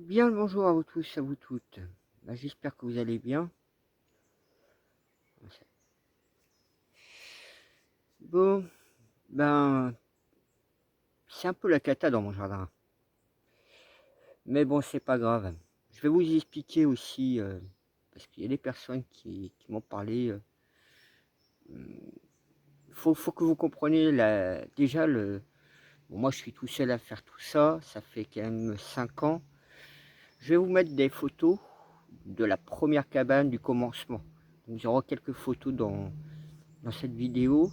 Bien le bonjour à vous tous, à vous toutes. J'espère que vous allez bien. Bon, ben, c'est un peu la cata dans mon jardin. Mais bon, c'est pas grave. Je vais vous expliquer aussi, parce qu'il y a des personnes qui m'ont parlé. Faut que vous compreniez déjà bon, moi je suis tout seul à faire tout ça. Ça fait quand même 5 ans. Je vais vous mettre des photos de la première cabane du commencement. Donc, il y aura quelques photos dans cette vidéo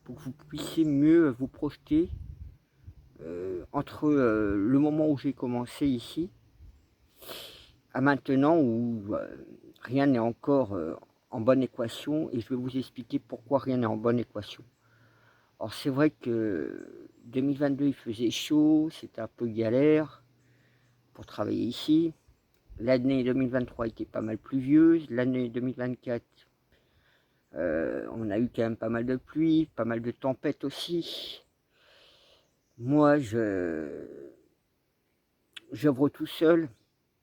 pour que vous puissiez mieux vous projeter entre le moment où j'ai commencé ici à maintenant où rien n'est encore en bonne équation, et je vais vous expliquer pourquoi rien n'est en bonne équation. Alors c'est vrai que 2022 il faisait chaud, c'était un peu galère pour travailler ici. L'année 2023 était pas mal pluvieuse, l'année 2024 on a eu quand même pas mal de pluie, pas mal de tempêtes aussi. Moi j'œuvre tout seul.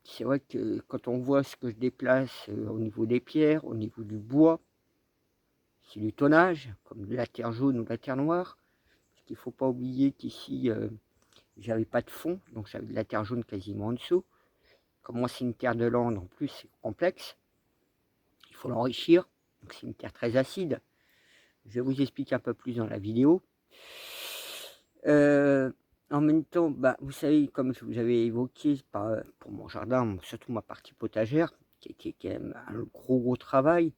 C'est vrai que quand on voit ce que je déplace au niveau des pierres, au niveau du bois, c'est du tonnage, comme de la terre jaune ou de la terre noire. Parce qu'il ne faut pas oublier qu'ici, j'avais pas de fond, donc j'avais de la terre jaune quasiment en dessous. Comme moi, c'est une terre de lande, en plus, c'est complexe. Il faut l'enrichir, donc c'est une terre très acide. Je vais vous expliquer un peu plus dans la vidéo. Euh, En même temps, vous savez, comme je vous avais évoqué pour mon jardin, surtout ma partie potagère, qui était quand même un gros travail.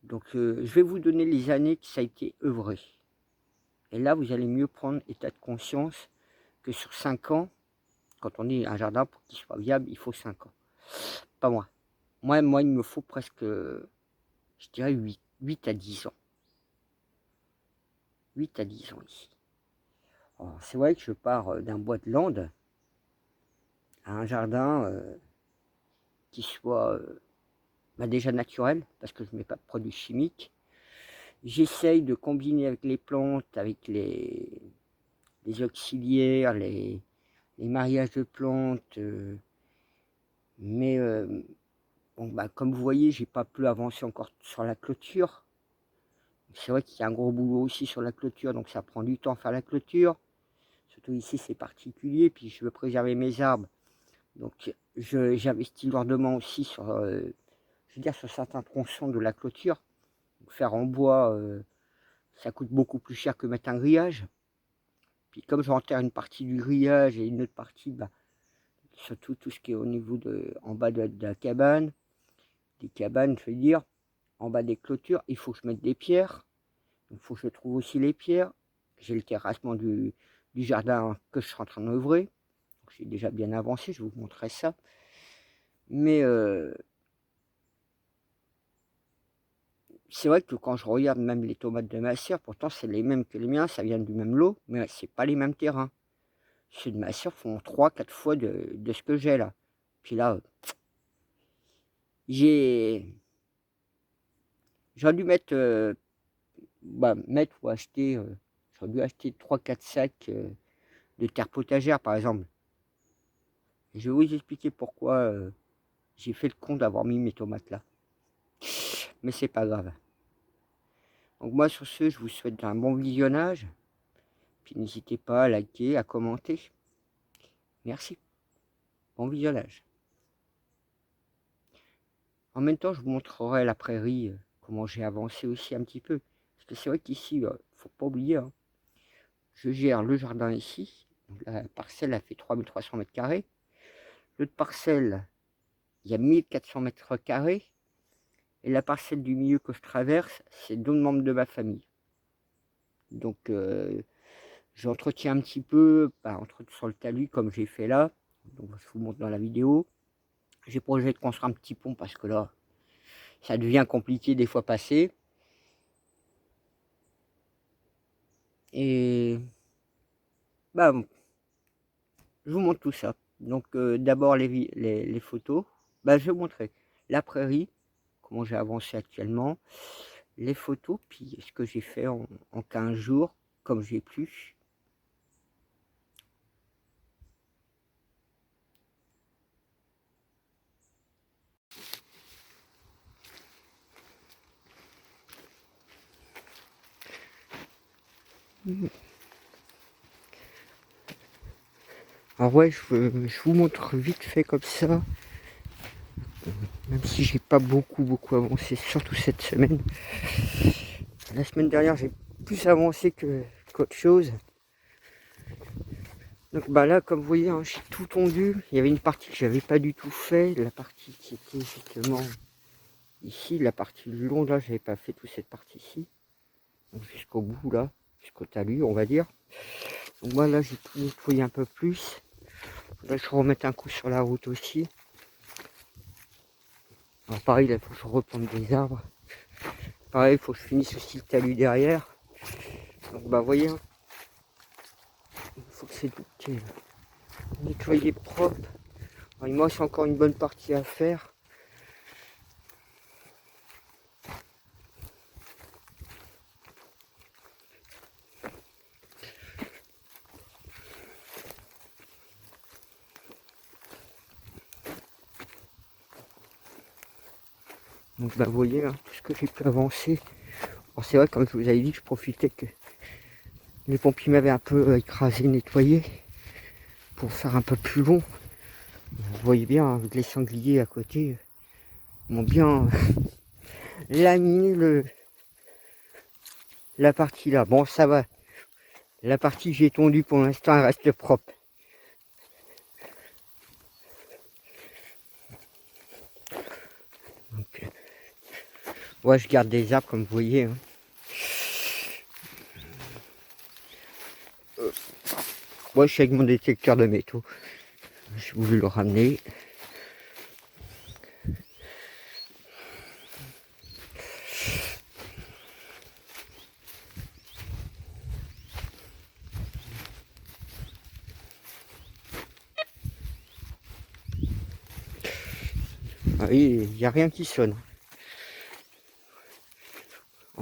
Donc je vais vous donner les années que ça a été œuvré. Et là, vous allez mieux prendre état de conscience que sur 5 ans, quand on dit un jardin, pour qu'il soit viable, il faut 5 ans. Pas moi. Moi, il me faut presque, je dirais 8 à 10 ans. 8 à 10 ans ici. C'est vrai que je pars d'un bois de lande à un jardin qui soit déjà naturel, parce que je ne mets pas de produits chimiques. J'essaye de combiner avec les plantes, avec les auxiliaires, les mariages de plantes, mais bon, comme vous voyez, j'ai pas pu avancer encore sur la clôture. C'est vrai qu'il y a un gros boulot aussi sur la clôture, donc ça prend du temps à faire la clôture. Surtout ici, c'est particulier, puis je veux préserver mes arbres. Donc j'investis lourdement aussi sur, je veux dire, sur certains tronçons de la clôture. Donc, faire en bois, ça coûte beaucoup plus cher que mettre un grillage. Puis comme j'enterre une partie du grillage et une autre partie, surtout tout ce qui est au niveau en bas de la cabane, des cabanes, je veux dire, en bas des clôtures, il faut que je mette des pierres. Il faut que je trouve aussi les pierres. J'ai le terrassement du jardin que je suis en train d'œuvrer. J'ai déjà bien avancé, je vous montrerai ça. Mais c'est vrai que quand je regarde même les tomates de ma sœur, pourtant c'est les mêmes que les miens, ça vient du même lot, mais c'est pas les mêmes terrains. Ceux de ma sœur font 3-4 fois de ce que j'ai là. Puis là, j'ai j'aurais dû mettre ou acheter, j'aurais dû acheter 3-4 sacs de terre potagère par exemple. Et je vais vous expliquer pourquoi j'ai fait le con d'avoir mis mes tomates là. Mais c'est pas grave. Donc moi sur ce, je vous souhaite un bon visionnage. Puis n'hésitez pas à liker, à commenter. Merci. Bon visionnage. En même temps, je vous montrerai la prairie, comment j'ai avancé aussi un petit peu. Parce que c'est vrai qu'ici, faut pas oublier, hein, je gère le jardin ici. Donc la parcelle a fait 3300 mètres carrés. L'autre parcelle, il y a 1400 mètres carrés. Et la parcelle du milieu que je traverse, c'est 2 membres de ma famille. Donc j'entretiens un petit peu, sur le talus comme j'ai fait là. Donc je vous montre dans la vidéo. J'ai projet de construire un petit pont parce que là, ça devient compliqué des fois passer. Et bon, je vous montre tout ça. Donc d'abord les photos. Je vais vous montrer la prairie, comment j'ai avancé actuellement, les photos, puis ce que j'ai fait en 15 jours, comme j'ai pu. Alors ouais, je vous montre vite fait comme ça. Même si j'ai pas beaucoup avancé, surtout cette semaine. La semaine dernière, j'ai plus avancé qu'autre chose. Donc bah là, comme vous voyez, hein, j'ai tout tondu. Il y avait une partie que j'avais pas du tout fait. La partie qui était justement ici, la partie longue là, j'avais pas fait toute cette partie-ci. Donc jusqu'au bout là, jusqu'au talus, on va dire. Donc moi là, j'ai tout nettoyé un peu plus. Là, je remette un coup sur la route aussi. Alors pareil, là, il faut que je replante des arbres. Pareil, il faut que je finisse aussi le talus derrière. Donc bah, vous voyez, hein, il faut que c'est nettoyé propre. Alors, il me reste encore une bonne partie à faire. Donc bah, vous voyez, hein, tout ce que j'ai pu avancer. Alors c'est vrai, comme je vous avais dit, je profitais que les pompiers m'avaient un peu écrasé, nettoyé, pour faire un peu plus long. Vous voyez bien, avec les sangliers à côté, ils m'ont bien laminé la partie là. Bon, ça va. La partie que j'ai tondue pour l'instant, elle reste propre. Donc, ouais, je garde des arbres comme vous voyez. Hein. Moi, je suis avec mon détecteur de métaux. J'ai voulu le ramener. Ah oui, il n'y a rien qui sonne.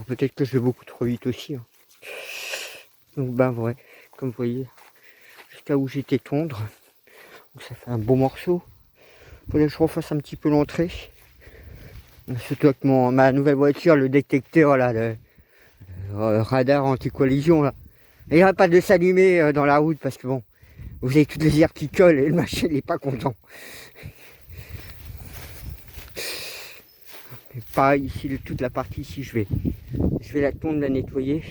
Peut-être que je vais beaucoup trop vite aussi. Hein. Donc ben ouais, comme vous voyez, jusqu'à où j'étais tondre. Donc, ça fait un beau morceau. Faudrait que je refasse un petit peu l'entrée. Surtout avec ma nouvelle voiture, le détecteur là, le radar anti-collision là. Il n'arrête pas de s'allumer dans la route parce que bon, vous avez toutes les herbes qui collent et le machin n'est pas content. Et pareil ici, toute la partie ici, je vais la tondre, la nettoyer.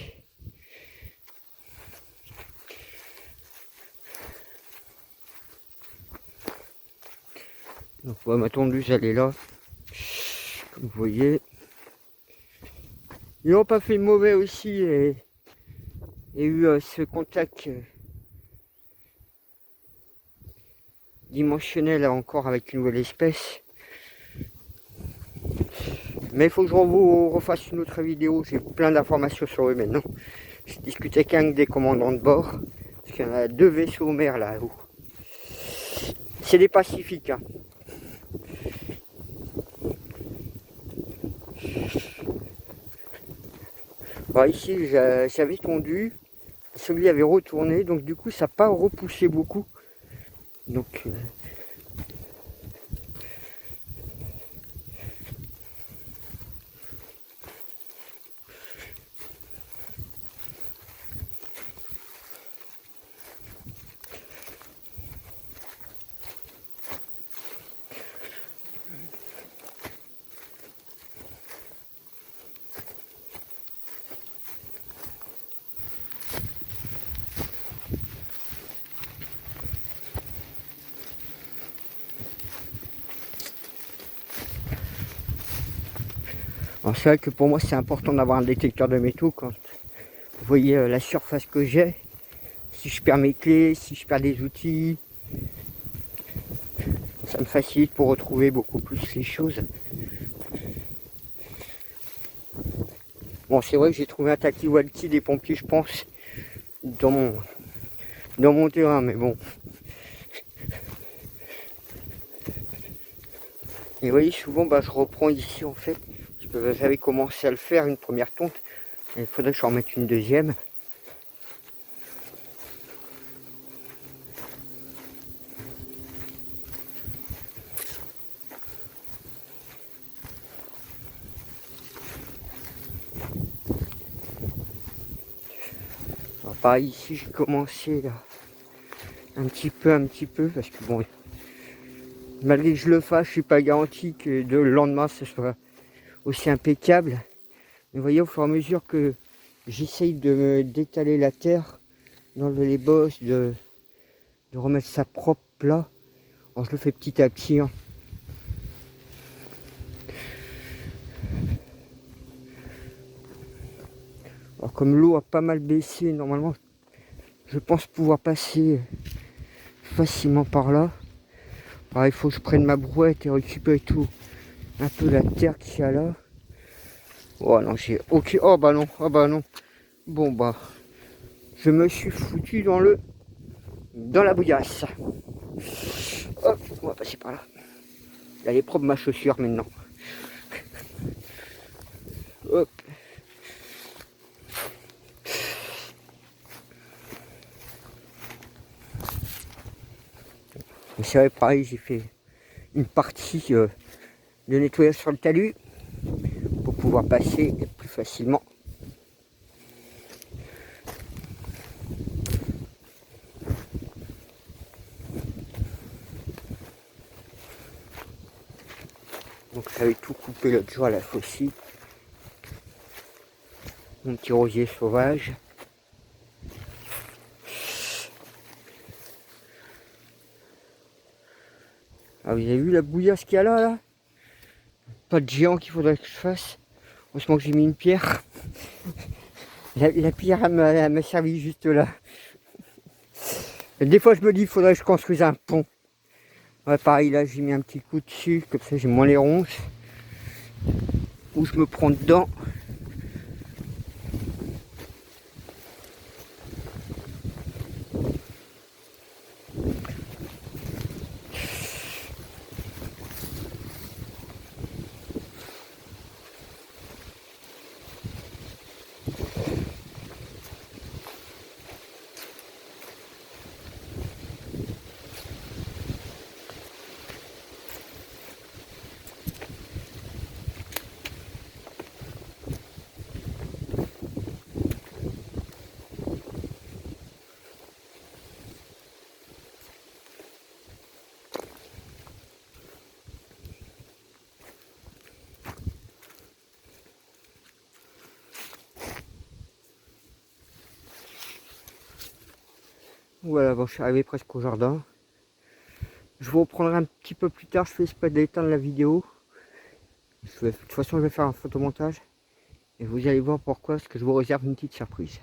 Donc ouais, ma tondeuse elle est là. Comme vous voyez. Ils n'ont pas fait mauvais aussi et eu ce contact dimensionnel encore avec une nouvelle espèce. Mais il faut que je vous refasse une autre vidéo. J'ai plein d'informations sur eux maintenant. J'ai discuté avec un des commandants de bord. Parce qu'il y en a 2 vaisseaux au mer là-haut. C'est des Pacifiques. Hein. Bon, ici j'avais tondu. Celui avait retourné. Donc du coup ça n'a pas repoussé beaucoup. Donc alors c'est vrai que pour moi c'est important d'avoir un détecteur de métaux quand vous voyez la surface que j'ai. Si je perds mes clés, si je perds des outils, ça me facilite pour retrouver beaucoup plus les choses. Bon, c'est vrai que j'ai trouvé un talkie-walkie des pompiers, je pense, dans mon terrain, mais bon. Et vous voyez, souvent, bah, je reprends ici, en fait. J'avais commencé à le faire, une première tonte. Il faudrait que je en remette une deuxième. Pareil, ici j'ai commencé là, un petit peu, parce que bon, malgré que je le fasse, je suis pas garanti que le lendemain ce soit aussi impeccable. Mais vous voyez, au fur et à mesure que j'essaye de me d'étaler la terre, d'enlever les bosses, de remettre ça propre là, alors je le fais petit à petit. Hein. Alors comme l'eau a pas mal baissé, normalement, je pense pouvoir passer facilement par là. Alors, il faut que je prenne ma brouette et récupérer tout, un peu la terre qu'il y a là. Oh non, j'ai ok. Oh bah non, oh bah non. Bon bah, je me suis foutu dans la bouillasse. Hop, on va passer par là. Elle est propre ma chaussure maintenant. Hop. C'est vrai, pareil, j'ai fait une partie de nettoyage sur le talus pour pouvoir passer plus facilement. Donc j'avais tout coupé l'autre jour à la faucille. Mon petit rosier sauvage. Ah, vous avez vu la bouillasse qu'il y a là? Pas de géant qu'il faudrait que je fasse. Heureusement que j'ai mis une pierre. La pierre elle m'a servi juste là. Et des fois je me dis il faudrait que je construise un pont. Ouais, pareil là j'ai mis un petit coup dessus, comme ça j'ai moins les ronces. Ou je me prends dedans. Voilà, bon, je suis arrivé presque au jardin. Je vous reprendrai un petit peu plus tard, je fais exprès d'éteindre la vidéo. De toute façon, je vais faire un photomontage. Et vous allez voir pourquoi, parce que je vous réserve une petite surprise.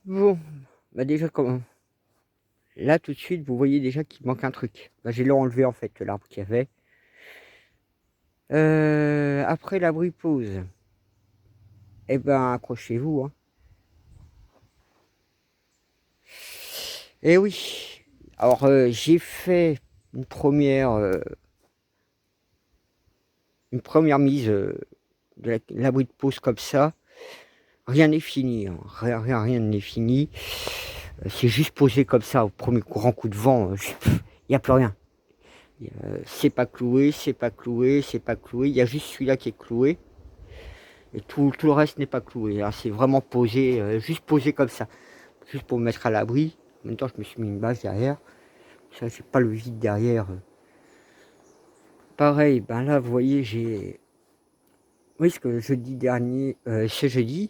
Bon, bah déjà, comment là tout de suite, vous voyez déjà qu'il manque un truc. Bah, j'ai enlevé en fait l'arbre qu'il y avait. Après l'abri pause, eh ben accrochez-vous. Hein. Eh oui, alors j'ai fait une première mise de l'abri de pause comme ça. Rien n'est fini, hein. Rien n'est fini. C'est juste posé comme ça au premier grand coup de vent. Il n'y a plus rien. C'est pas cloué, c'est pas cloué, c'est pas cloué. Il y a juste celui-là qui est cloué. Et tout le reste n'est pas cloué. C'est vraiment posé, juste posé comme ça. Juste pour me mettre à l'abri. En même temps, je me suis mis une base derrière. Ça, j'ai pas le vide derrière. Pareil, ben là, vous voyez, j'ai... Oui, ce que jeudi dernier, ce jeudi,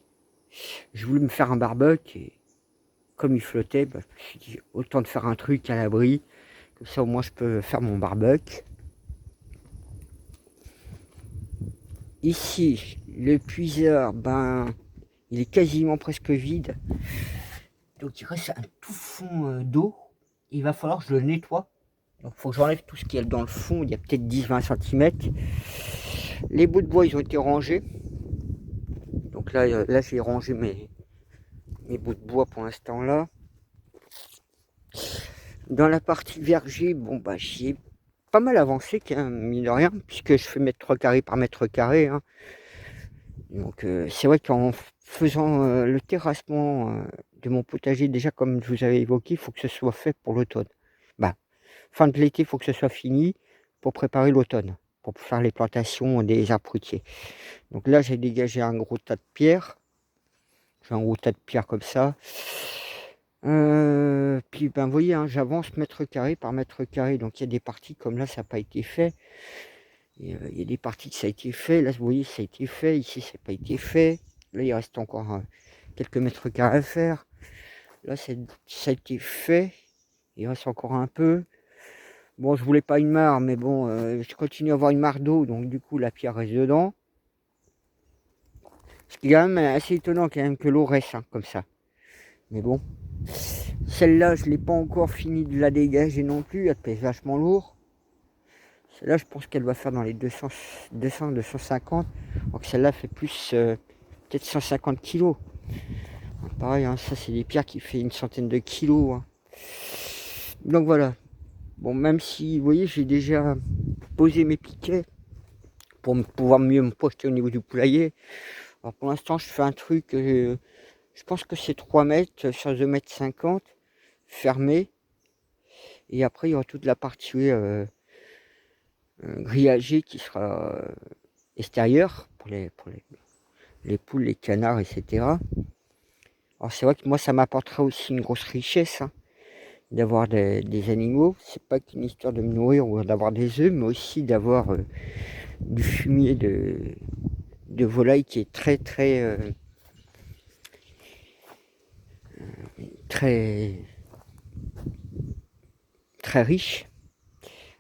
je voulais me faire un barbecue. Et comme il flottait, ben, je me suis dit, autant de faire un truc à l'abri. Comme ça, au moins, je peux faire mon barbecue. Ici, le puiseur, ben, il est quasiment presque vide. Donc il reste un tout fond d'eau. Il va falloir que je le nettoie. Donc il faut que j'enlève tout ce qu'il y a dans le fond. Il y a peut-être 10-20 cm. Les bouts de bois, ils ont été rangés. Donc là j'ai rangé mes bouts de bois pour l'instant là. Dans la partie verger, bon bah j'y ai pas mal avancé, mine de rien, puisque je fais mètre carré par mètre carré. Hein. Donc c'est vrai qu'en faisant le terrassement de mon potager, déjà comme je vous avais évoqué, il faut que ce soit fait pour l'automne. Bah, fin de l'été, il faut que ce soit fini pour préparer l'automne, pour faire les plantations des arbres fruitiers. Donc là, j'ai dégagé un gros tas de pierres. J'ai un gros tas de pierres comme ça. Puis ben vous voyez, hein, j'avance mètre carré par mètre carré. Donc il y a des parties comme là, ça n'a pas été fait. Il y a des parties que ça a été fait. Là, vous voyez, ça a été fait. Ici, ça n'a pas été fait. Là, il reste encore quelques mètres carrés à faire. Là, ça a été fait. Il reste encore un peu. Bon, je voulais pas une mare, mais bon, je continue à avoir une mare d'eau. Donc, du coup, la pierre reste dedans. Ce qui est quand même assez étonnant quand même que l'eau reste hein, comme ça. Mais bon. Celle-là, je ne l'ai pas encore fini de la dégager non plus. Elle pèse vachement lourd. Celle-là, je pense qu'elle va faire dans les 200-250. Donc celle-là fait plus peut-être 150 kg. Pareil, hein, ça c'est des pierres qui fait une centaine de kilos. Hein. Donc voilà. Bon, même si, vous voyez, j'ai déjà posé mes piquets pour pouvoir mieux me projeter au niveau du poulailler. Alors pour l'instant, je fais un truc, je pense que c'est 3 mètres sur 2 mètres 50, fermé. Et après, il y aura toute la partie grillagée qui sera extérieure pour les poules, les canards, etc. Alors c'est vrai que moi, ça m'apportera aussi une grosse richesse hein, d'avoir des animaux. C'est pas qu'une histoire de me nourrir ou d'avoir des œufs, mais aussi d'avoir du fumier de volaille qui est très riche.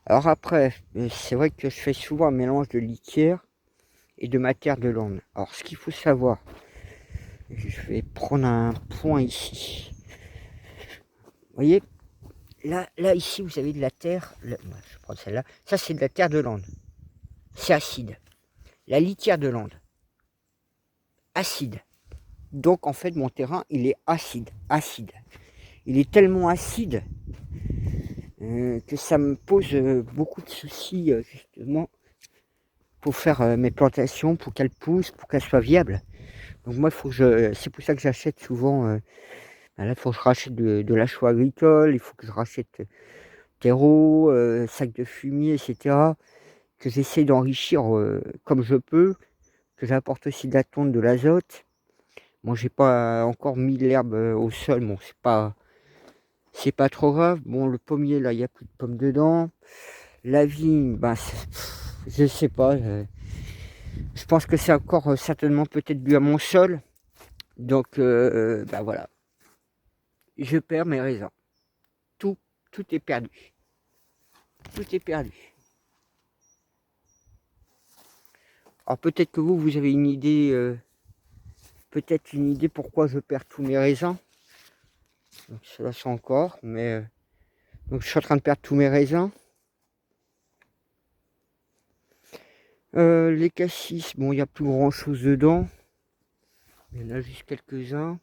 Alors après, c'est vrai que je fais souvent un mélange de litière et de matière de lande. Alors ce qu'il faut savoir, je vais prendre un point ici. Vous voyez, là ici vous avez de la terre, je prends celle-là, ça c'est de la terre de lande. C'est acide. La litière de lande, acide. Donc en fait mon terrain il est acide. Il est tellement acide que ça me pose beaucoup de soucis justement pour faire mes plantations, pour qu'elles poussent, pour qu'elles soient viables. Donc moi c'est pour ça que j'achète souvent, là il faut que je rachète de la chaux agricole, il faut que je rachète terreau, sac de fumier, etc. Que j'essaie d'enrichir comme je peux, que j'apporte aussi de la tonte, de l'azote. Bon, j'ai pas encore mis l'herbe au sol, bon, c'est pas trop grave. Bon, le pommier, là, il n'y a plus de pommes dedans. La vigne, ben, je sais pas. Je pense que c'est encore certainement peut-être dû à mon sol. Donc, ben voilà. Je perds mes raisins. Tout est perdu. Tout est perdu. Alors peut-être que vous avez une idée, pourquoi je perds tous mes raisins. Donc cela c'est encore, mais donc je suis en train de perdre tous mes raisins. Les cassis, bon il n'y a plus grand chose dedans. Il y en a juste quelques-uns.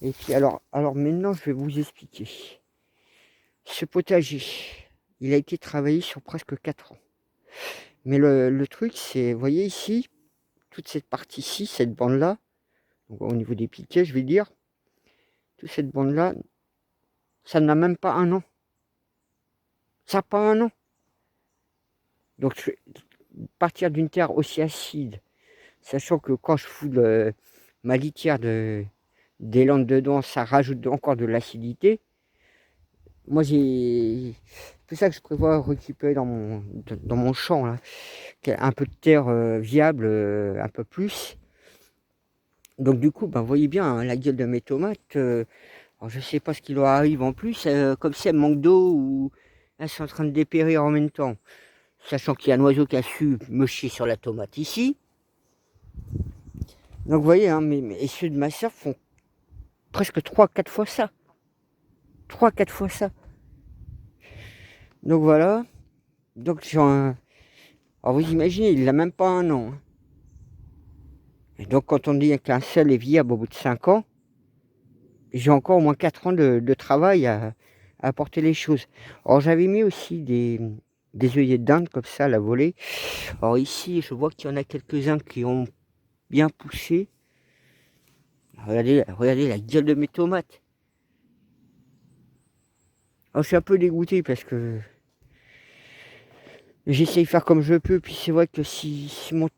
Et puis alors maintenant je vais vous expliquer. Ce potager, il a été travaillé sur presque 4 ans. Mais le truc c'est, vous voyez ici, toute cette partie-ci, cette bande-là, au niveau des piquets je vais dire, toute cette bande-là, ça n'a même pas 1 an. Ça n'a pas 1 an. Donc partir d'une terre aussi acide, sachant que quand je fous ma litière des landes dedans, ça rajoute encore de l'acidité. Moi c'est tout ça que je prévois récupérer dans mon champ là, un peu de terre viable, un peu plus. Donc du coup, ben, vous voyez bien hein, la gueule de mes tomates. Alors, je sais pas ce qui leur arrive en plus, comme si elles manquent d'eau ou elles sont en train de dépérir en même temps. Sachant qu'il y a un oiseau qui a su me chier sur la tomate ici. Donc vous voyez, hein, et ceux de ma soeur font presque 3-4 fois ça. 3-4 fois ça. Donc voilà. Donc alors vous imaginez, il n'a même pas un an. Hein. Et donc quand on dit qu'un seul est viable au bout de 5 ans, j'ai encore au moins 4 ans de travail à apporter les choses. Alors j'avais mis aussi des œillets d'Inde comme ça à la volée. Alors ici, je vois qu'il y en a quelques-uns qui ont bien poussé. Regardez la gueule de mes tomates. Alors, je suis un peu dégoûté parce que j'essaye de faire comme je peux. Puis c'est vrai que si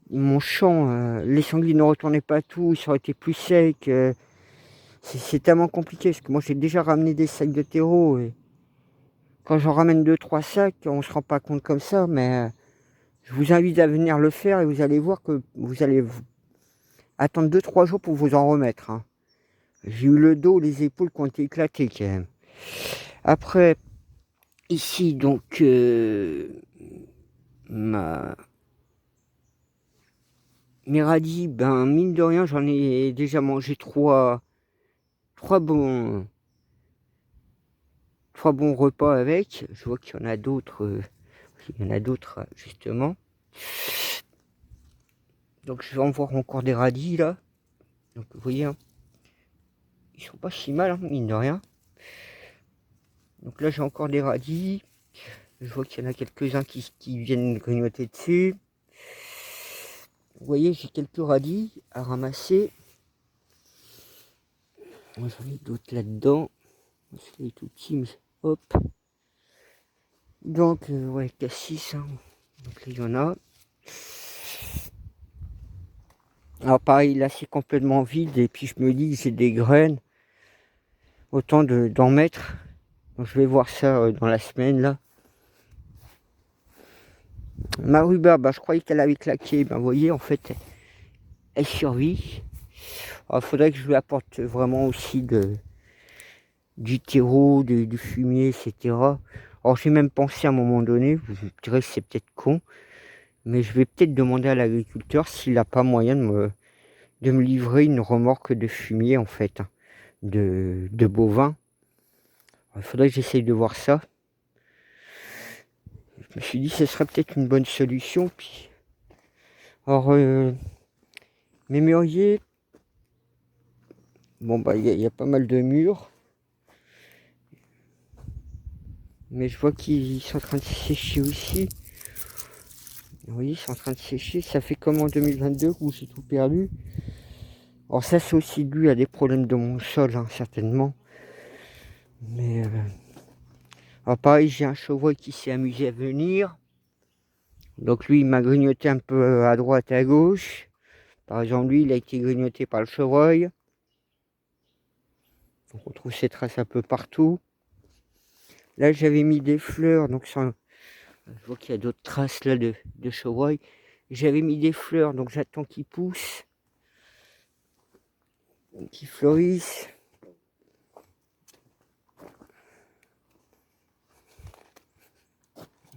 mon champ, les sangliers ne retournaient pas tout, ça aurait été plus sec. C'est tellement compliqué parce que moi j'ai déjà ramené des sacs de terreau. Et quand j'en ramène 2-3 sacs, on se rend pas compte comme ça. Mais je vous invite à venir le faire et vous allez voir que vous allez attendre 2-3 jours pour vous en remettre. Hein. J'ai eu le dos, les épaules qui ont été éclatées quand même. Après, ici, donc, mes radis, ben, mine de rien, j'en ai déjà mangé trois bons repas avec. Je vois qu'il y en a d'autres, justement. Donc, je vais en voir encore des radis, là. Donc, vous voyez, hein, ils sont pas si mal, hein, mine de rien. Donc là, j'ai encore des radis. Je vois qu'il y en a quelques-uns qui viennent grignoter dessus. Vous voyez, j'ai quelques radis à ramasser. J'en ai d'autres là-dedans. C'est tout petit, mais hop. Donc, ouais, cassis. Hein. Donc là, il y en a. Alors pareil, là, c'est complètement vide. Et puis, je me dis que j'ai des graines. Autant d'en mettre. Donc, je vais voir ça dans la semaine, là. Ma rhubarbe, bah, je croyais qu'elle avait claqué. Ben, vous voyez, en fait, elle survit. Il faudrait que je lui apporte vraiment aussi du terreau, du fumier, etc. Alors j'ai même pensé à un moment donné, vous me direz que c'est peut-être con, mais je vais peut-être demander à l'agriculteur s'il n'a pas moyen de me livrer une remorque de fumier en fait, hein, de bovins. Il faudrait que j'essaye de voir ça. Je me suis dit que ce serait peut-être une bonne solution. Puis... Alors, mes mûriers, bon bah il y a pas mal de murs. Mais je vois qu'ils sont en train de sécher aussi. Vous voyez, ils sont en train de sécher. Ça fait comme en 2022 où j'ai tout perdu. Alors ça, c'est aussi dû à des problèmes de mon sol, hein, certainement. Mais alors pareil, j'ai un chevreuil qui s'est amusé à venir. Donc lui, il m'a grignoté un peu à droite et à gauche. Par exemple, lui, il a été grignoté par le chevreuil. On retrouve ces traces un peu partout. Là, j'avais mis des fleurs, donc je vois qu'il y a d'autres traces là de chevreuil. J'avais mis des fleurs, donc j'attends qu'ils poussent, qu'ils fleurissent.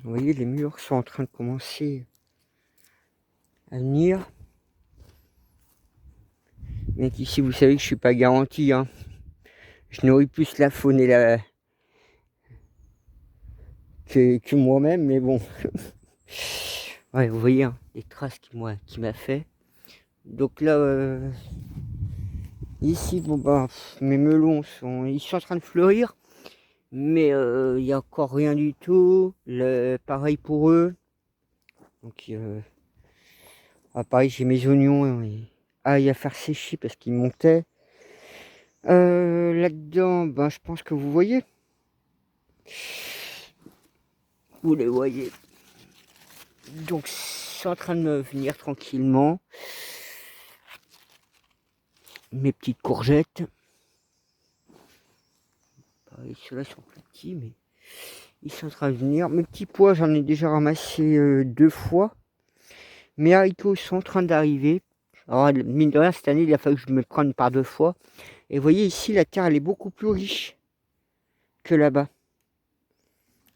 Vous voyez, les murs sont en train de commencer à venir. Mais ici, vous savez que je suis pas garanti. Hein. Je nourris plus la faune et que moi-même, mais bon. Ouais, vous voyez, hein, les traces qui m'a fait. Donc là, ici, bon bah, mes melons ils sont en train de fleurir, mais il n'y a encore rien du tout. Pareil pour eux. Donc, pareil, j'ai mes oignons ail à faire sécher parce qu'ils montaient. Là-dedans, ben, je pense que vous voyez. Vous les voyez. Donc, c'est en train de me venir tranquillement. Mes petites courgettes. Pareil, ceux-là sont plus petits, mais ils sont en train de venir. Mes petits pois, j'en ai déjà ramassé 2 fois. Mes haricots sont en train d'arriver. Alors, mine de rien, cette année, il a fallu que je me prenne par 2 fois. Et vous voyez, ici, la terre, elle est beaucoup plus riche que là-bas.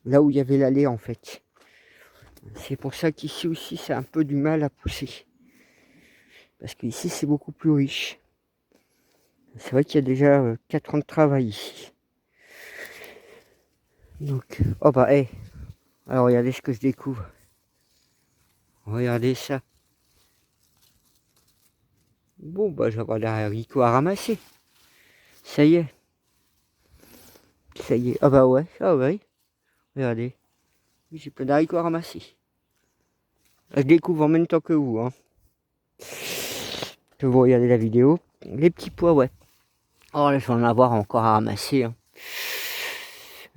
Là où il y avait l'allée, en fait. C'est pour ça qu'ici aussi, c'est un peu du mal à pousser. Parce qu'ici, c'est beaucoup plus riche. C'est vrai qu'il y a déjà 4 ans de travail ici. Donc, oh bah, hé, alors regardez ce que je découvre. Regardez ça. Bon, bah, je vais avoir des haricots à ramasser. Ça y est. Ça y est. Ah bah ouais, ah ouais. Regardez. J'ai plein d'haricots à ramasser. Je découvre en même temps que vous, hein. Que vous regardez la vidéo. Les petits pois, ouais. Oh là, je vais en avoir encore à ramasser, hein.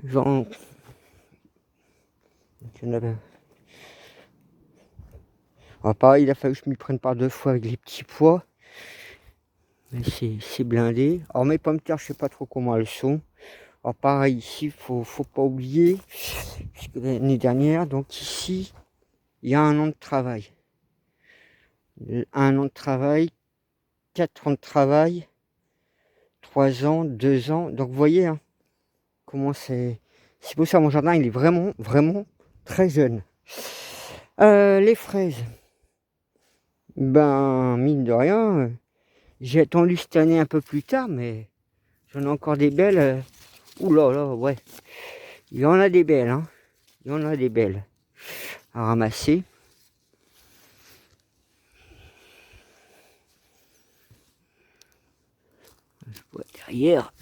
J'en... Alors pareil, il a fallu que je m'y prenne par 2 fois avec les petits pois. Mais c'est blindé. Alors mes pommes de terre, je sais pas trop comment elles sont. Alors pareil, ici, faut pas oublier, puisque l'année dernière, donc ici, il y a 1 an de travail. 1 an de travail, 4 ans de travail, 3 ans, 2 ans. Donc vous voyez, hein, comment c'est... C'est pour ça mon jardin, il est vraiment, vraiment très jeune. Les fraises. Ben, mine de rien, j'ai attendu cette année un peu plus tard, mais j'en ai encore des belles. Ouh là là, ouais. Il y en a des belles, hein. Il y en a des belles à ramasser. Je vois derrière.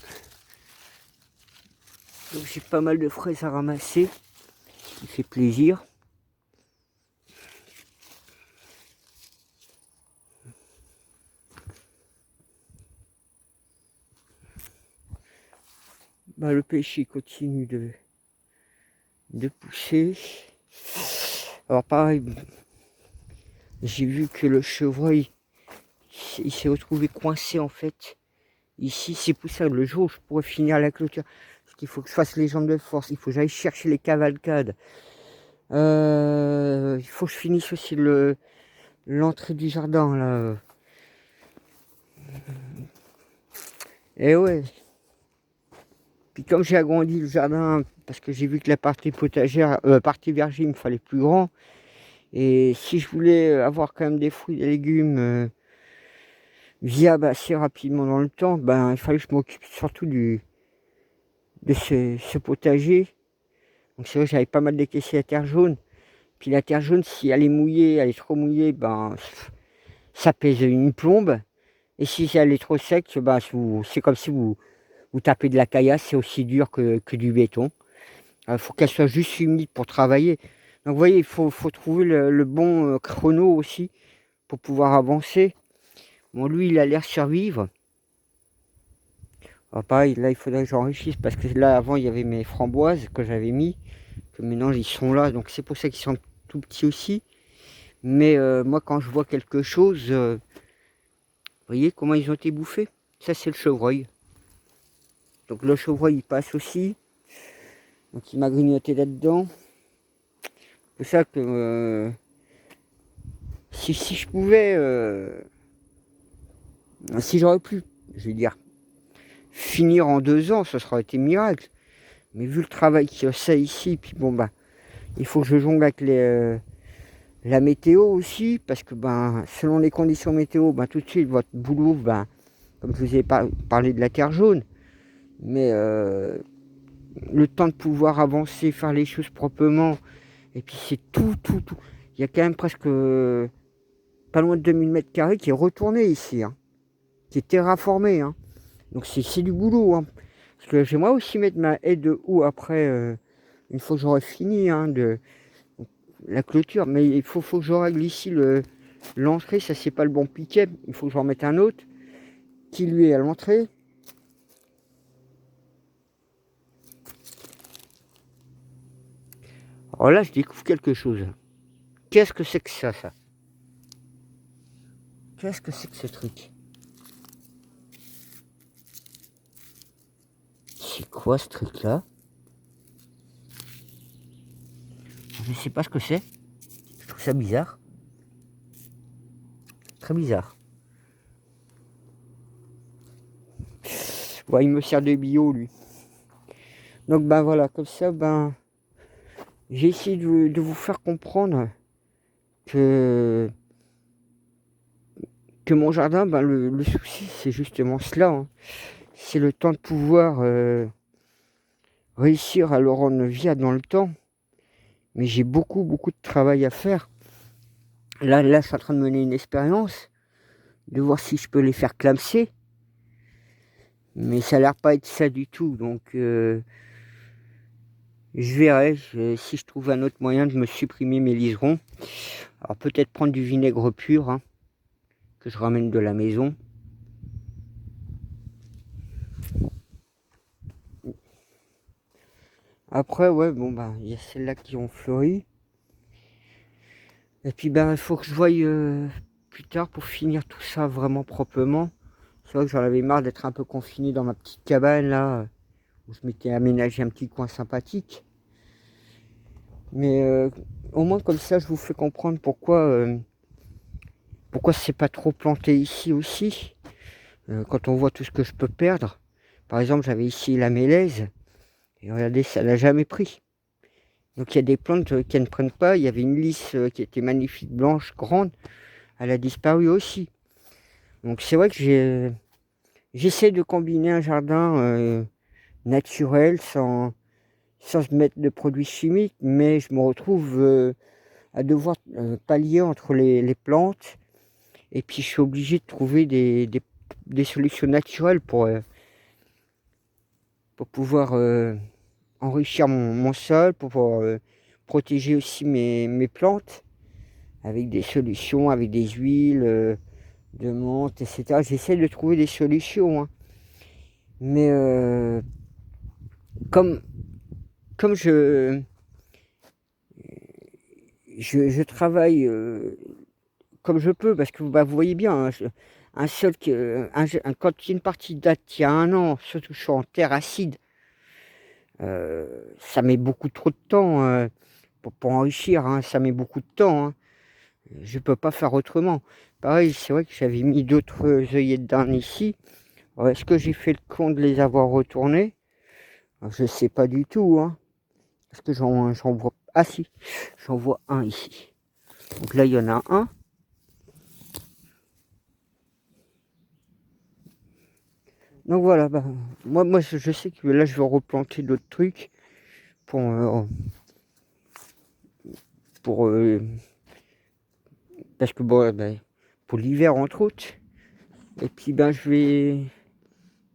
Donc j'ai pas mal de fraises à ramasser. Ce qui fait plaisir. Bah, le pêcher continue de pousser. Alors pareil, j'ai vu que le chevreuil, il s'est retrouvé coincé en fait. Ici, c'est pour ça, le jour où je pourrais finir la clôture, parce qu'il faut que je fasse les jambes de force, il faut que j'aille chercher les cavalcades. Il faut que je finisse aussi l'entrée du jardin, là. Et ouais. Puis comme j'ai agrandi le jardin, parce que j'ai vu que la partie potagère, partie verger, il me fallait plus grand. Et si je voulais avoir quand même des fruits et des légumes viables assez rapidement dans le temps, ben il fallait que je m'occupe surtout de ce potager. Donc c'est vrai que j'avais pas mal décaissé la terre jaune. Puis la terre jaune, si elle est mouillée, elle est trop mouillée, ben ça pèse une plombe. Et si elle est trop sec, ben, c'est comme si vous tapez de la caillasse, c'est aussi dur que du béton. Il faut qu'elle soit juste humide pour travailler. Donc vous voyez, il faut trouver le bon chrono aussi pour pouvoir avancer. Bon, lui, il a l'air survivre. Alors pareil, là, il faudrait que j'enrichisse parce que là, avant, il y avait mes framboises que j'avais mis. Que maintenant, ils sont là, donc c'est pour ça qu'ils sont tout petits aussi. Mais moi, quand je vois quelque chose, vous voyez comment ils ont été bouffés? Ça, c'est le chevreuil. Donc le chevreuil, il passe aussi. Donc il m'a grignoté là-dedans. C'est pour ça que si je pouvais, si j'aurais pu, je vais dire, finir en 2 ans, ça serait été miracle. Mais vu le travail qu'il y a ici, puis bon bah, il faut que je jongle avec la météo aussi, parce que ben, selon les conditions météo, ben, tout de suite votre boulot, ben, comme je vous ai parlé de la terre jaune, mais le temps de pouvoir avancer, faire les choses proprement, et puis c'est tout. Il y a quand même presque pas loin de 2000 mètres carrés qui est retourné ici, hein, qui est terraformé, hein. Donc c'est du boulot, hein. Parce que j'aimerais aussi mettre ma haie de haut après, une fois que j'aurai fini, hein, de la clôture. Mais il faut que je règle ici l'entrée, ça c'est pas le bon piquet. Il faut que je remette un autre qui lui est à l'entrée. Alors là, je découvre quelque chose. Qu'est-ce que c'est que ça? Qu'est-ce que c'est que ce truc? C'est quoi ce truc-là? Je sais pas ce que c'est. Je trouve ça bizarre. Très bizarre. Ouais, il me sert de bio, lui. Donc, ben voilà, comme ça, ben, j'ai essayé de vous faire comprendre que que mon jardin, ben, le souci, c'est justement cela, hein. C'est le temps de pouvoir réussir à le rendre viable dans le temps. Mais j'ai beaucoup, beaucoup de travail à faire. Là, je suis en train de mener une expérience, de voir si je peux les faire clamser. Mais ça a l'air pas être ça du tout. Donc, je verrai si je trouve un autre moyen de me supprimer mes liserons. Alors, peut-être prendre du vinaigre pur, hein, que je ramène de la maison. Après, ouais, bon, ben, il y a celles-là qui ont fleuri. Et puis, ben, il faut que je voie plus tard pour finir tout ça vraiment proprement. C'est vrai que j'en avais marre d'être un peu confiné dans ma petite cabane, là, où je m'étais aménagé un petit coin sympathique. Mais au moins, comme ça, je vous fais comprendre pourquoi c'est pas trop planté ici aussi. Quand on voit tout ce que je peux perdre. Par exemple, j'avais ici la mélèze. Et regardez, ça l'a jamais pris. Donc il y a des plantes qui ne prennent pas. Il y avait une lys qui était magnifique, blanche, grande. Elle a disparu aussi. Donc c'est vrai que j'essaie de combiner un jardin naturel sans mettre de produits chimiques. Mais je me retrouve à devoir pallier entre les plantes. Et puis je suis obligé de trouver des solutions naturelles pour pouvoir enrichir mon sol, pour pouvoir protéger aussi mes plantes avec des solutions, avec des huiles de menthe, etc. J'essaie de trouver des solutions, hein. Mais comme je travaille comme je peux, parce que bah, vous voyez bien, hein, un sol quand une partie date il y a 1 an, surtout je suis en terre acide, ça met beaucoup trop de temps pour enrichir, hein, ça met beaucoup de temps, hein. Je peux pas faire autrement. Pareil, c'est vrai que j'avais mis d'autres œillets de dinde ici. Alors, est-ce que j'ai fait le con de les avoir retournés? Je sais pas du tout, hein. Parce que j'en vois... Ah si, j'en vois un ici. Donc là, il y en a un. Donc voilà, bah, moi je sais que là, je vais replanter d'autres trucs pour parce que bon, ben, pour l'hiver entre autres. Et puis ben je vais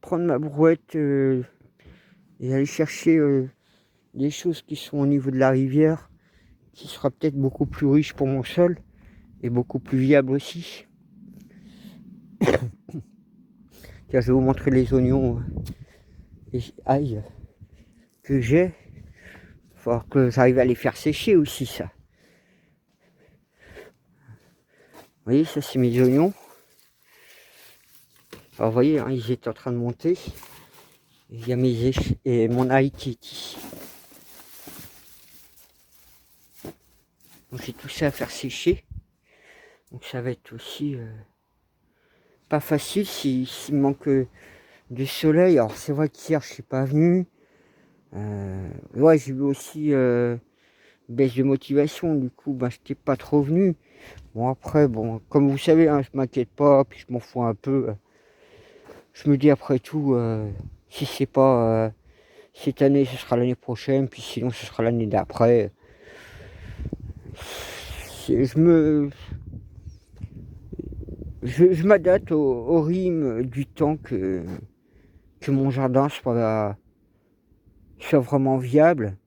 prendre ma brouette et aller chercher des choses qui sont au niveau de la rivière, qui sera peut-être beaucoup plus riche pour mon sol et beaucoup plus viable aussi. Tiens, je vais vous montrer les oignons et ail que j'ai. Il va falloir que j'arrive à les faire sécher aussi, ça. Vous voyez, ça c'est mes oignons. Alors vous voyez, hein, ils étaient en train de monter. Il y a et mon ail qui est ici. Donc j'ai tout ça à faire sécher. Donc ça va être aussi pas facile s'il me manque de soleil. Alors c'est vrai qu'hier je suis pas venu. Ouais, j'ai eu aussi baisse de motivation. Du coup, ben, j'étais pas trop venu. Bon après, bon, comme vous savez, hein, je m'inquiète pas, puis je m'en fous un peu. Je me dis après tout, si c'est pas cette année, ce sera l'année prochaine, puis sinon ce sera l'année d'après. Je m'adapte au rythme du temps que mon jardin soit vraiment viable.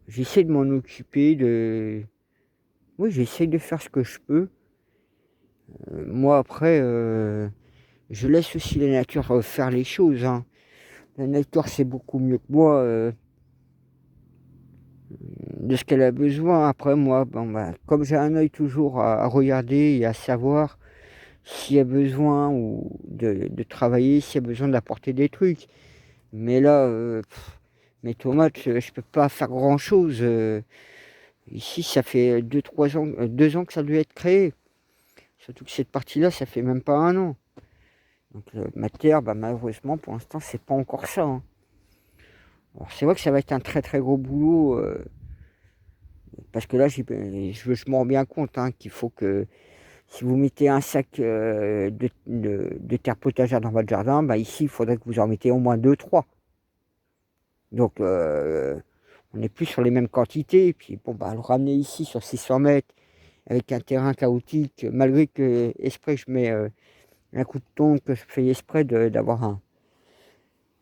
J'essaie de m'en occuper, oui, j'essaie de faire ce que je peux. Moi après, je laisse aussi la nature faire les choses, hein. La nature c'est beaucoup mieux que moi de ce qu'elle a besoin. Après moi, bon, bah, comme j'ai un œil toujours à regarder et à savoir s'il y a besoin ou de travailler, s'il y a besoin d'apporter des trucs. Mais là, mes tomates, je peux pas faire grand chose. Ici, ça fait 2-3 ans, 2 ans que ça doit être créé. Surtout que cette partie-là, ça fait même pas 1 an. Donc ma terre, bah, malheureusement, pour l'instant, c'est pas encore ça, hein. Alors c'est vrai que ça va être un très très gros boulot. Parce que là, je m'en rends bien compte, hein, qu'il faut que Si vous mettez un sac de terre potagère dans votre jardin, bah ici, il faudrait que vous en mettez au moins 2-3. Donc, on n'est plus sur les mêmes quantités. Et puis, bon, bah, le ramener ici sur 600 mètres avec un terrain chaotique, malgré que, exprès, je mets un coup de tongs, que je fais exprès d'avoir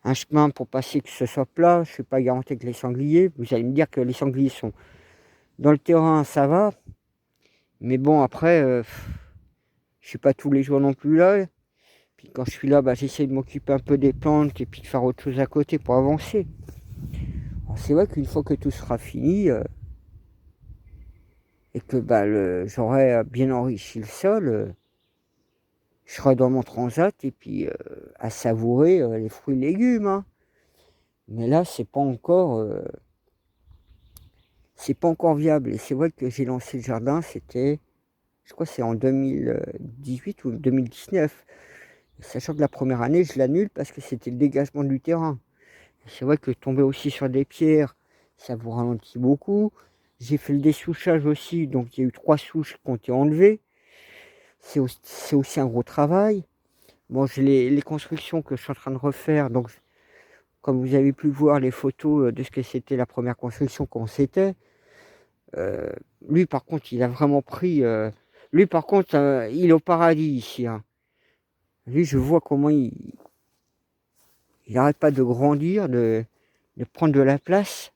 un chemin pour passer, que ce soit plat. Je ne suis pas garanti que les sangliers. Vous allez me dire que les sangliers sont dans le terrain, ça va. Mais bon, après, je suis pas tous les jours non plus là. Puis quand je suis là, bah, j'essaie de m'occuper un peu des plantes et puis de faire autre chose à côté pour avancer. C'est vrai qu'une fois que tout sera fini et que bah, j'aurai bien enrichi le sol, je serai dans mon transat et puis à savourer les fruits et légumes. Hein. Mais là, c'est pas encore viable. Et c'est vrai que j'ai lancé le jardin, c'était, je crois que c'est en 2018 ou 2019. Sachant que la première année, je l'annule parce que c'était le dégagement du terrain. C'est vrai que tomber aussi sur des pierres, ça vous ralentit beaucoup. J'ai fait le dessouchage aussi, donc il y a eu 3 souches qui ont été enlevées. C'est aussi un gros travail. Bon, j'ai les constructions que je suis en train de refaire, donc comme vous avez pu voir les photos de ce que c'était la première construction, comment c'était. Lui par contre, il a vraiment pris... lui par contre, il est au paradis ici. Hein. Lui, je vois comment il n'arrête pas de grandir, de prendre de la place.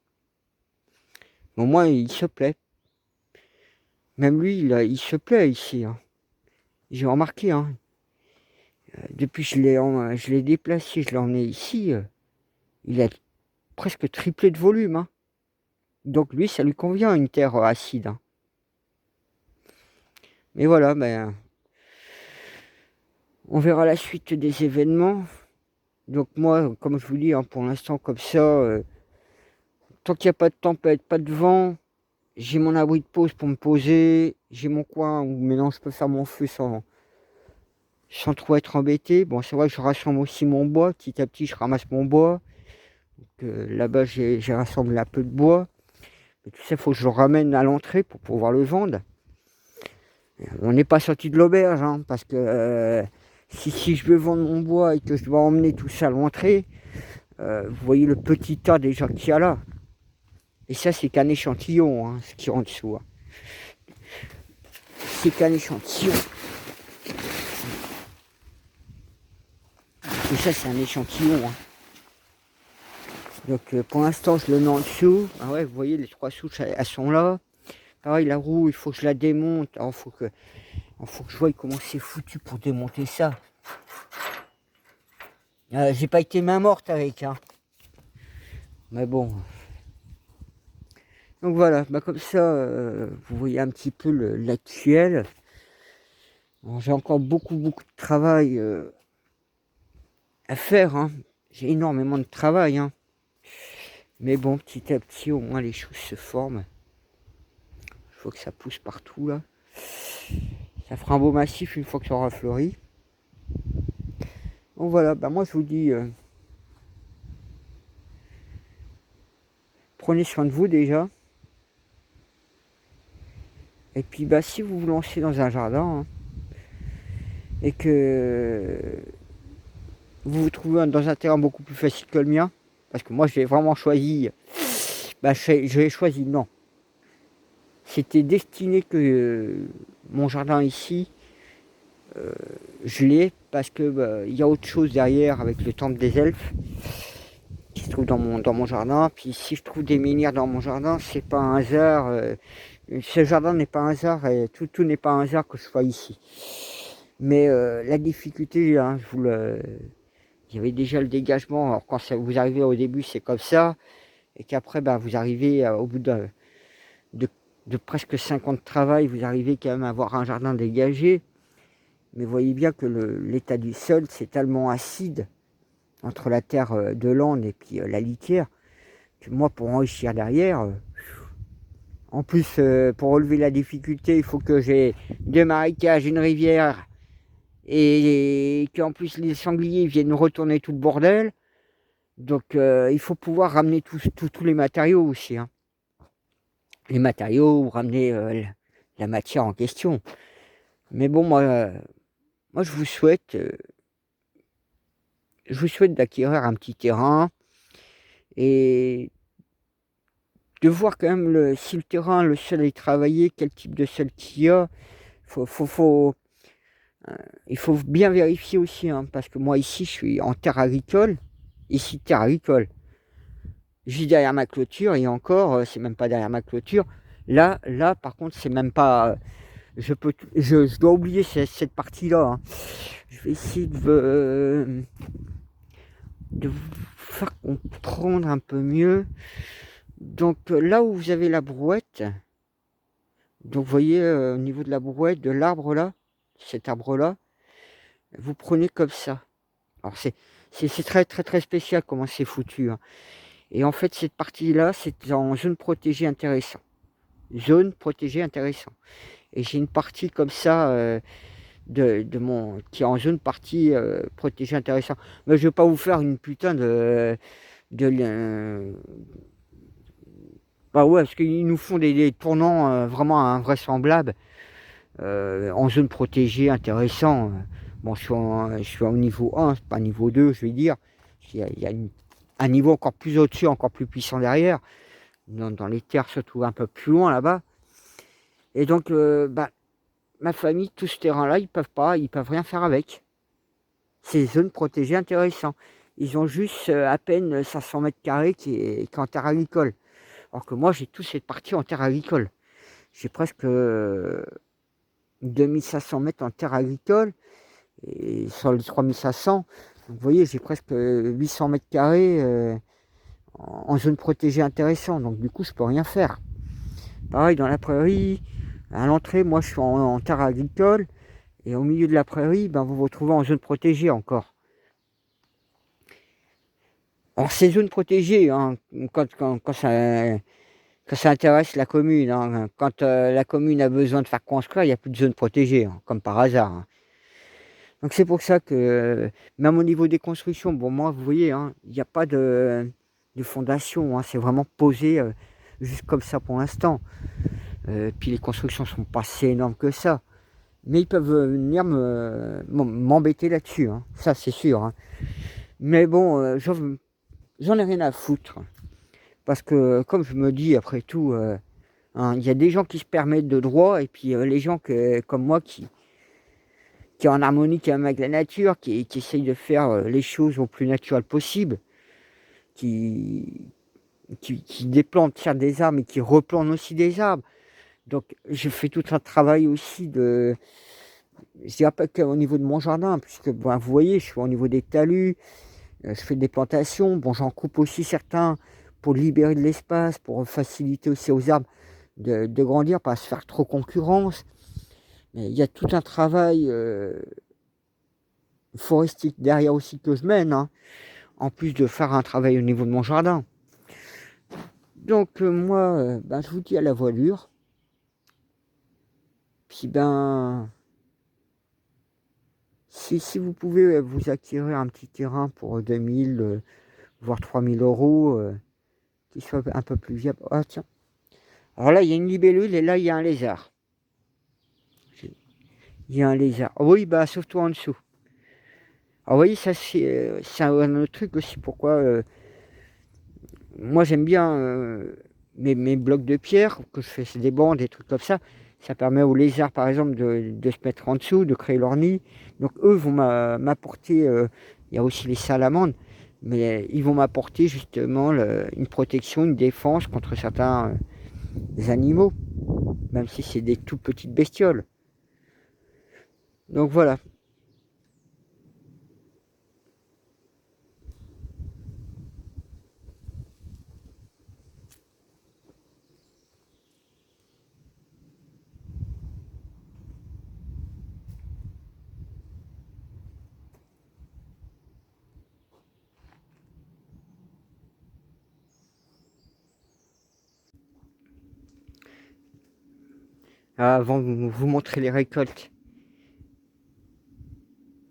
Mais au moins, il se plaît. Même lui, il se plaît ici. Hein. J'ai remarqué. Hein. Depuis que je l'ai déplacé, je l'ai emmené ici, il a presque triplé de volume. Hein. Donc lui, ça lui convient, une terre acide. Hein. Mais voilà, ben, on verra la suite des événements. Donc moi, comme je vous dis, hein, pour l'instant, comme ça, tant qu'il n'y a pas de tempête, pas de vent, j'ai mon abri de pause pour me poser, j'ai mon coin où maintenant je peux faire mon feu sans trop être embêté. Bon, c'est vrai que je rassemble aussi mon bois, petit à petit je ramasse mon bois. Là-bas j'ai rassemblé un peu de bois. Mais tout ça, il faut que je le ramène à l'entrée pour pouvoir le vendre. On n'est pas sorti de l'auberge, hein, parce que si je veux vendre mon bois et que je dois emmener tout ça à l'entrée, vous voyez le petit tas déjà qu'il y a là. Et ça, c'est qu'un échantillon, hein, ce qui est en dessous. Hein. C'est qu'un échantillon. Et ça, c'est un échantillon. Hein. Donc, pour l'instant, je le mets en dessous. Ah ouais, vous voyez, les 3 souches, elles sont là. Pareil, la roue, il faut que je la démonte. Alors, faut que je voie comment c'est foutu pour démonter ça. J'ai pas été main morte avec. Hein. Mais bon. Donc voilà, bah comme ça, vous voyez un petit peu l'actuel. J'ai encore beaucoup de travail à faire. Hein. J'ai énormément de travail. Hein. Mais bon, petit à petit, au moins les choses se forment. Il faut que ça pousse partout là. Ça fera un beau massif une fois que ça aura fleuri. Donc voilà, bah moi je vous dis, prenez soin de vous déjà. Et puis bah si vous vous lancez dans un jardin hein, et que vous vous trouvez dans un terrain beaucoup plus facile que le mien, parce que moi j'ai vraiment choisi, bah j'ai choisi, non. C'était destiné que mon jardin ici, je l'ai parce que bah, y a autre chose derrière avec le temple des elfes qui se trouve dans mon jardin. Puis si je trouve des menhirs dans mon jardin, c'est pas un hasard. Ce jardin n'est pas un hasard et tout n'est pas un hasard que je sois ici. Mais la difficulté, hein, il y avait déjà le dégagement. Alors quand vous arrivez au début, c'est comme ça. Et qu'après, ben, vous arrivez au bout de presque 5 ans de travail, vous arrivez quand même à avoir un jardin dégagé. Mais voyez bien que l'état du sol, c'est tellement acide entre la terre de lande et puis la litière, que moi, pour enrichir derrière, en plus, pour relever la difficulté, il faut que j'ai 2 marécages, une rivière, et qu'en plus les sangliers viennent retourner tout le bordel. Donc il faut pouvoir ramener tous les matériaux aussi. Hein. Les matériaux, ou ramener la matière en question. Mais bon, moi je vous souhaite d'acquérir un petit terrain et de voir quand même si le terrain, le sol est travaillé, quel type de sol qu'il y a. Faut, faut, faut, il faut bien vérifier aussi, hein, parce que moi ici je suis en terre agricole, ici terre agricole. Juste derrière ma clôture et encore, c'est même pas derrière ma clôture. Là par contre c'est même pas. Je dois oublier cette partie-là, hein. Je vais essayer de vous faire comprendre un peu mieux. Donc là où vous avez la brouette, donc vous voyez au niveau de la brouette, de l'arbre là, cet arbre-là, vous prenez comme ça. Alors c'est très très très spécial comment c'est foutu, hein. Et en fait cette partie-là, c'est en zone protégée intéressant. Zone protégée intéressant. Et j'ai une partie comme ça de mon qui est en zone partie protégée intéressant. Mais je vais pas vous faire une putain de bah ouais, parce qu'ils nous font des tournants vraiment invraisemblables en zone protégée intéressant. Bon, je suis au niveau 1, c'est pas niveau 2, je vais dire. Il y a un niveau encore plus au-dessus, encore plus puissant derrière. Dans les terres, surtout un peu plus loin là-bas. Et donc, bah, ma famille, tout ce terrain-là, ils peuvent rien faire avec. C'est zone protégée intéressant. Ils ont juste à peine 500 mètres carrés qui est en terre agricole. Alors que moi, j'ai toute cette partie en terre agricole. J'ai presque 2500 mètres en terre agricole. Et sur les 3500, donc vous voyez, j'ai presque 800 mètres carrés en zone protégée intéressant. Donc du coup, je peux rien faire. Pareil, dans la prairie, à l'entrée, moi, je suis en terre agricole. Et au milieu de la prairie, ben, vous vous retrouvez en zone protégée encore. Alors, ces zones protégées, hein, quand ça intéresse la commune, hein, quand la commune a besoin de faire construire, il n'y a plus de zone protégée, hein, comme par hasard, hein. Donc, c'est pour ça que, même au niveau des constructions, bon, moi, vous voyez, hein, il n'y a pas de fondation, hein, c'est vraiment posé juste comme ça pour l'instant. Puis les constructions ne sont pas si énormes que ça. Mais ils peuvent venir m'embêter là-dessus, hein, ça c'est sûr, hein. Mais bon, j'en ai rien à foutre. Parce que, comme je me dis, après tout, hein, il y a des gens qui se permettent de droit, et puis les gens comme moi qui est en harmonie quand même avec la nature, qui essayent de faire les choses au plus naturel possible, qui, qui déplantent certes des arbres, mais qui replantent aussi des arbres. Donc je fais tout un travail aussi je dirais pas qu'au niveau de mon jardin, puisque ben, vous voyez, je suis au niveau des talus, je fais des plantations, bon j'en coupe aussi certains pour libérer de l'espace, pour faciliter aussi aux arbres de grandir, pas se faire trop concurrence. Mais il y a tout un travail forestier derrière aussi que je mène, hein, en plus de faire un travail au niveau de mon jardin. Donc moi, ben, je vous dis à la voilure. Puis ben, si vous pouvez vous acquérir un petit terrain pour 2000, voire 3000 euros, qui soit un peu plus viable. Ah tiens, alors là il y a une libellule et là il y a un lézard. Il y a un lézard. Oh oui, bah sauve-toi en dessous. Alors vous voyez, ça c'est un autre truc aussi, pourquoi moi j'aime bien mes blocs de pierre, que je fais, c'est des bancs, des trucs comme ça. Ça permet aux lézards, par exemple, de se mettre en dessous, de créer leur nid. Donc eux vont m'apporter, il y a aussi les salamandres, mais ils vont m'apporter justement une protection, une défense contre certains animaux, même si c'est des tout petites bestioles. Donc voilà. Avant de vous montrer les récoltes.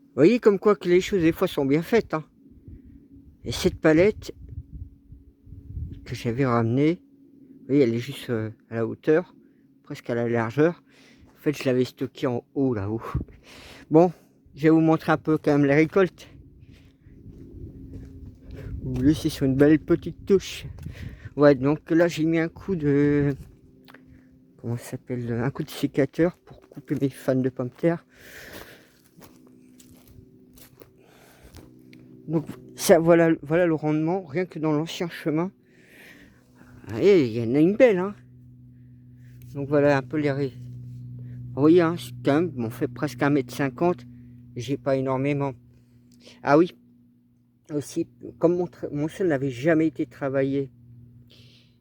Vous voyez comme quoi que les choses des fois sont bien faites, hein. Et cette palette que j'avais ramenée, vous voyez, elle est juste à la hauteur, presque à la largeur. En fait, je l'avais stocké en haut, là-haut. Bon, je vais vous montrer un peu quand même les récoltes. Vous voyez, c'est sur une belle petite touche. Ouais, donc là, j'ai mis un coup de... Comment ça s'appelle? Un coup de sécateur pour couper mes fans de pommes de terre. Donc, ça, voilà le rendement, rien que dans l'ancien chemin. Et il y en a une belle, hein. Donc voilà un peu les... Vous voyez, hein, quand même, on fait presque 1,50 m. J'ai pas énormément. Ah oui, aussi, comme mon sol n'avait jamais été travaillé,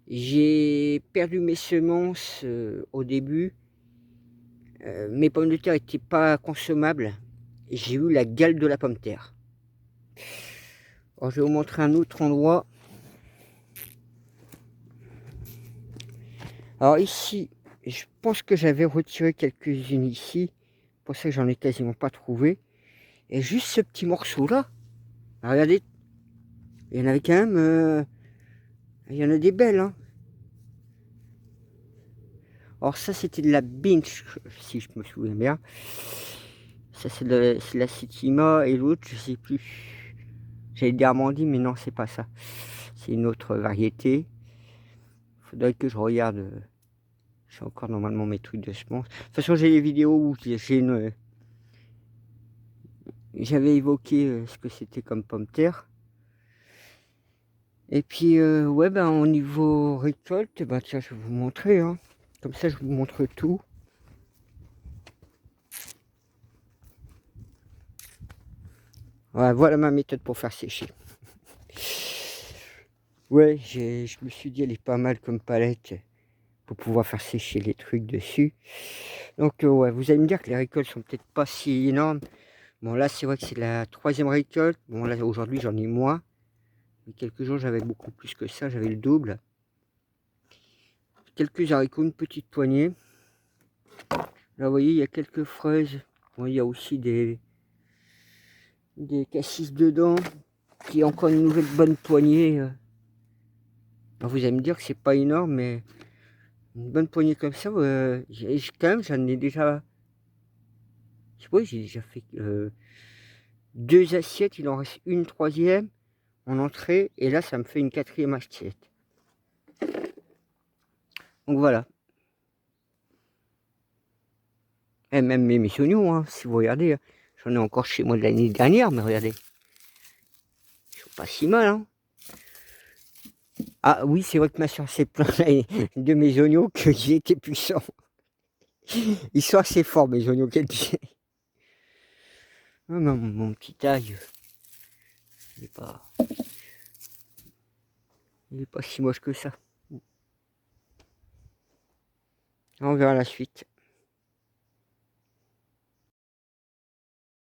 j'ai perdu mes semences au début. Mes pommes de terre n'étaient pas consommables. J'ai eu la gale de la pomme de terre. Alors, je vais vous montrer un autre endroit. Alors ici, je pense que j'avais retiré quelques-unes ici. Pour ça que j'en ai quasiment pas trouvé. Et juste ce petit morceau là, regardez, il y en avait quand même, il y en a des belles, hein. Alors ça c'était de la binge, si je me souviens bien. Ça c'est de la Sétima et l'autre je sais plus. J'allais dire Amandine mais non c'est pas ça. C'est une autre variété. Faudrait que je regarde. J'ai encore normalement mes trucs de semences. De toute façon j'ai les vidéos où j'avais évoqué ce que c'était comme pomme de terre. Et puis ouais ben au niveau récolte, ben tiens je vais vous montrer, hein. Comme ça je vous montre tout. Ouais, voilà ma méthode pour faire sécher. Ouais, je me suis dit elle est pas mal comme palette pour pouvoir faire sécher les trucs dessus. Donc ouais, vous allez me dire que les récoltes sont peut-être pas si énormes. Bon là c'est vrai que c'est la 3e récolte. Bon là aujourd'hui j'en ai moins. Mais quelques jours j'avais beaucoup plus que ça, j'avais le double. Quelques haricots, une petite poignée. Là vous voyez il y a quelques fraises. Bon, il y a aussi des cassis dedans. Qui est encore une nouvelle bonne poignée. Alors vous allez me dire que c'est pas énorme, mais une bonne poignée comme ça, quand même j'en ai déjà. Oui, j'ai déjà fait 2 assiettes, il en reste une 3e en entrée, et là ça me fait une 4e assiette. Donc voilà. Et même mes oignons, hein, si vous regardez, hein, j'en ai encore chez moi de l'année dernière, mais regardez. Ils sont pas si mal, hein. Ah oui, c'est vrai que ma soeur s'est plaint de mes oignons qu'ils étaient puissants. Ils sont assez forts mes oignons qu'elle dit. Ah, mon petit ail, il est pas si moche que ça. On verra la suite.